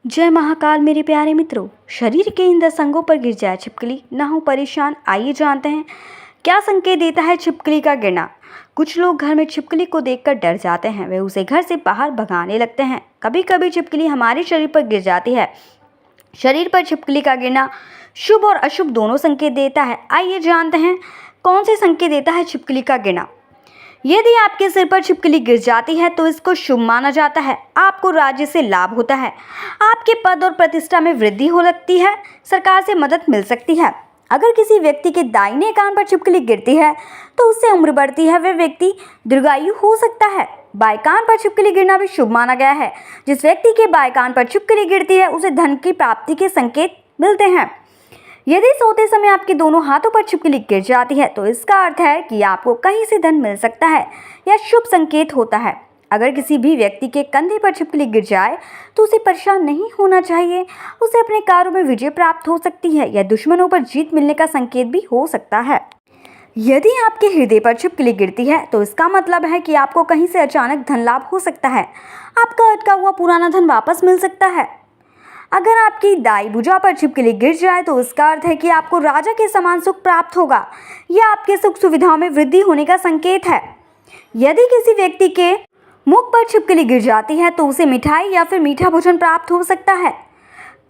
जय महाकाल मेरे प्यारे मित्रों। शरीर के इन 10 अंगों पर गिर जाए छिपकली, ना हो परेशान। आइए जानते हैं क्या संकेत देता है छिपकली का गिरना। कुछ लोग घर में छिपकली को देखकर डर जाते हैं, वे उसे घर से बाहर भगाने लगते हैं। कभी कभी छिपकली हमारे शरीर पर गिर जाती है। शरीर पर छिपकली का गिरना शुभ और अशुभ दोनों संकेत देता है। आइए जानते हैं कौन से संकेत देता है छिपकली का गिरना। यदि आपके सिर पर छिपकली गिर जाती है तो इसको शुभ माना जाता है। आपको राज्य से लाभ होता है, आपके पद और प्रतिष्ठा में वृद्धि हो सकती है, सरकार से मदद मिल सकती है। अगर किसी व्यक्ति के दाहिने कान पर छिपकली गिरती है तो उससे उम्र बढ़ती है, वह व्यक्ति दीर्घायु हो सकता है। बाएं कान पर छिपकली गिरना भी शुभ माना गया है। जिस व्यक्ति के बाएं कान पर छिपकली गिरती है उसे धन की प्राप्ति के संकेत मिलते हैं। यदि सोते समय आपके दोनों हाथों पर छिपकली गिर जाती है तो इसका अर्थ है कि आपको कहीं से धन मिल सकता है, यह शुभ संकेत होता है। अगर किसी भी व्यक्ति के कंधे पर छिपकली गिर जाए तो उसे परेशान नहीं होना चाहिए, उसे अपने कार्यों में विजय प्राप्त हो सकती है। यह दुश्मनों पर जीत मिलने का संकेत भी हो सकता है। यदि आपके हृदय पर छिपकली गिरती है तो इसका मतलब है कि आपको कहीं से अचानक धन लाभ हो सकता है, आपका अटका हुआ पुराना धन वापस मिल सकता है। अगर आपकी दाई भुजा पर छिपकली गिर जाए तो इसका अर्थ है कि आपको राजा के समान सुख प्राप्त होगा, यह आपके सुख सुविधाओं में वृद्धि होने का संकेत है। यदि किसी व्यक्ति के मुख पर छिपकली गिर जाती है तो उसे मिठाई या फिर मीठा भोजन प्राप्त हो सकता है।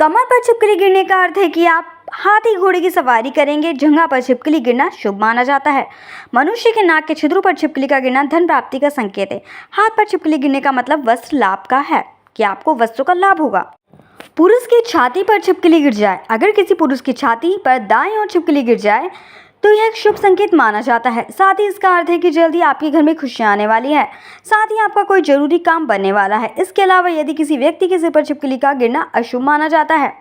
कमर पर छिपकली गिरने का अर्थ है कि आप हाथी घोड़े की सवारी करेंगे। जंघा पर छिपकली गिरना शुभ माना जाता है। मनुष्य के नाक के छिद्रों पर छिपकली का गिरना धन प्राप्ति का संकेत है। हाथ पर छिपकली गिरने का मतलब वस्त्र लाभ का है कि आपको वस्त्रों का लाभ होगा। पुरुष की छाती पर छिपकली गिर जाए। अगर किसी पुरुष की छाती पर दाईं ओर छिपकली गिर जाए तो यह एक शुभ संकेत माना जाता है। साथ ही इसका अर्थ है कि जल्दी आपके घर में खुशियां आने वाली है, साथ ही आपका कोई जरूरी काम बनने वाला है। इसके अलावा यदि किसी व्यक्ति के सिर पर छिपकली का गिरना अशुभ माना जाता है।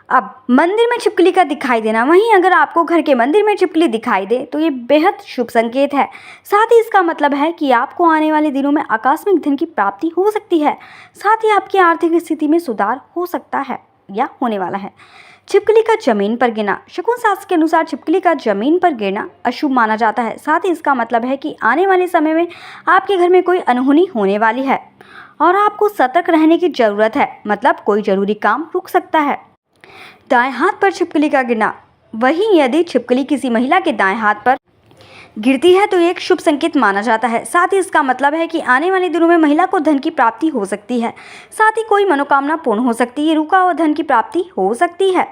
अब मंदिर में छिपकली का दिखाई देना, वहीं अगर आपको घर के मंदिर में छिपकली दिखाई दे तो ये बेहद शुभ संकेत है। साथ ही इसका मतलब है कि आपको आने वाले दिनों में आकस्मिक धन की प्राप्ति हो सकती है। साथ ही आपकी आर्थिक स्थिति में सुधार हो सकता है या होने वाला है। छिपकली का जमीन पर गिरना, शकुन शास्त्र के अनुसार छिपकली का जमीन पर गिरना अशुभ माना जाता है। साथ ही इसका मतलब है कि आने वाले समय में आपके घर में कोई अनहोनी होने वाली है और आपको सतर्क रहने की जरूरत है, मतलब कोई जरूरी काम रुक सकता है। दाएं हाथ पर छिपकली का गिरना, वहीं यदि छिपकली किसी महिला के दाएं हाथ पर गिरती है तो एक शुभ संकेत माना जाता है। साथ ही इसका मतलब है कि आने वाले दिनों में महिला को धन की प्राप्ति हो सकती है। साथ ही कोई मनोकामना पूर्ण हो सकती है, रुका हुआ धन की प्राप्ति हो सकती है।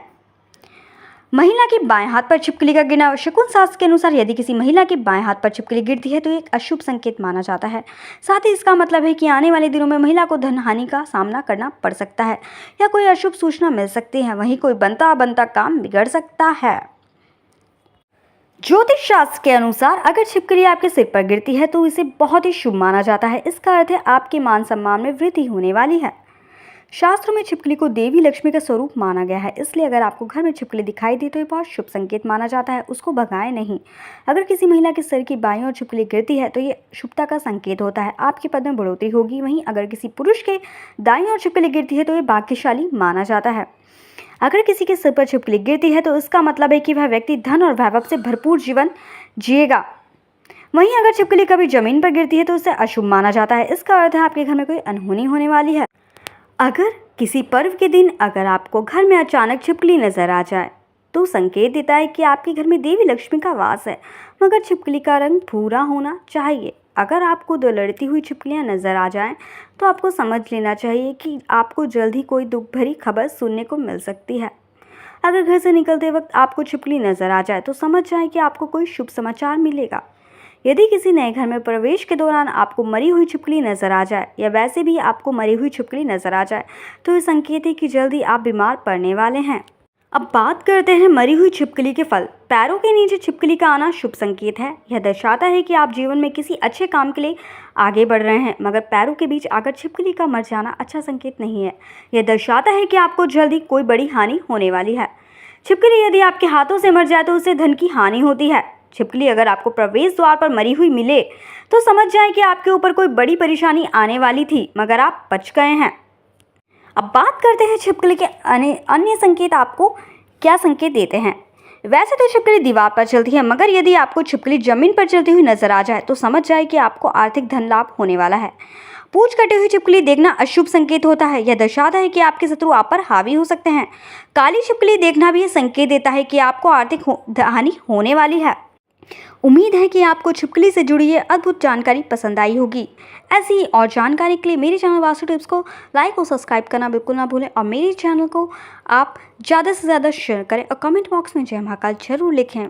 महिला के बाएं हाथ पर छिपकली का गिरना, शकुन शास्त्र के अनुसार यदि किसी महिला के बाएं हाथ पर छिपकली गिरती है तो एक अशुभ संकेत माना जाता है। साथ ही इसका मतलब है कि आने वाले दिनों में महिला को धन हानि का सामना करना पड़ सकता है या कोई अशुभ सूचना मिल सकती है। वहीं कोई बनता काम बिगड़ सकता है। ज्योतिष शास्त्र के अनुसार अगर छिपकली आपके सिर पर गिरती है तो इसे बहुत ही शुभ माना जाता है। इसका अर्थ है आपके मान सम्मान में वृद्धि होने वाली है। शास्त्रों में छिपकली को देवी लक्ष्मी का स्वरूप माना गया है, इसलिए अगर आपको घर में छिपकली दिखाई दे तो ये बहुत शुभ संकेत माना जाता है, उसको भगाएं नहीं। अगर किसी महिला के सिर की बाईं ओर छिपकली गिरती है तो ये शुभता का संकेत होता है, आपके पद में बढ़ोतरी होगी। वहीं अगर किसी पुरुष के दाईं ओर छिपकली गिरती है तो ये भाग्यशाली माना जाता है। अगर किसी के सिर पर छिपकली गिरती है तो इसका मतलब है कि वह व्यक्ति धन और वैभव से भरपूर जीवन जिएगा। वहीं अगर छिपकली कभी जमीन पर गिरती है तो उसे अशुभ माना जाता है। इसका अर्थ है आपके घर में कोई अनहोनी होने वाली है। अगर किसी पर्व के दिन अगर आपको घर में अचानक छिपकली नजर आ जाए तो संकेत देता है कि आपके घर में देवी लक्ष्मी का वास है, मगर छिपकली का रंग भूरा होना चाहिए। अगर आपको दो लड़ती हुई छिपकलियां नजर आ जाएं तो आपको समझ लेना चाहिए कि आपको जल्द ही कोई दुख भरी खबर सुनने को मिल सकती है। अगर घर से निकलते वक्त आपको छिपकली नजर आ जाए तो समझ जाए कि आपको कोई शुभ समाचार मिलेगा। यदि किसी नए घर में प्रवेश के दौरान आपको मरी हुई छिपकली नजर आ जाए या वैसे भी आपको मरी हुई छिपकली नजर आ जाए तो ये संकेत है कि जल्दी आप बीमार पड़ने वाले हैं। अब बात करते हैं मरी हुई छिपकली के फल। पैरों के नीचे छिपकली का आना शुभ संकेत है। यह दर्शाता है कि आप जीवन में किसी अच्छे काम के लिए आगे बढ़ रहे हैं, मगर पैरों के बीच आकर छिपकली का मर जाना अच्छा संकेत नहीं है। यह दर्शाता है कि आपको जल्दी कोई बड़ी हानि होने वाली है। छिपकली यदि आपके हाथों से मर जाए तो उससे धन की हानि होती है। छिपकली अगर आपको प्रवेश द्वार पर मरी हुई मिले तो समझ जाए कि आपके ऊपर कोई बड़ी परेशानी आने वाली थी, मगर आप बच गए हैं। अब बात करते हैं छिपकली के अन्य संकेत आपको क्या संकेत देते हैं। वैसे तो छिपकली दीवार पर चलती है, मगर यदि आपको छिपकली जमीन पर चलती हुई नजर आ जाए तो समझ जाए कि आपको आर्थिक धन लाभ होने वाला है। पूंछ कटी हुई छिपकली देखना अशुभ संकेत होता है। यह दर्शाता है कि आपके शत्रु आप पर हावी हो सकते हैं। काली छिपकली देखना भी यह संकेत देता है कि आपको आर्थिक हानि होने वाली है। उम्मीद है कि आपको छिपकली से जुड़ी ये अद्भुत जानकारी पसंद आई होगी। ऐसी ही और जानकारी के लिए मेरे चैनल वास्तु टिप्स को लाइक और सब्सक्राइब करना बिल्कुल ना भूलें और मेरे चैनल को आप ज़्यादा से ज़्यादा शेयर करें और कमेंट बॉक्स में जय महाकाल जरूर लिखें।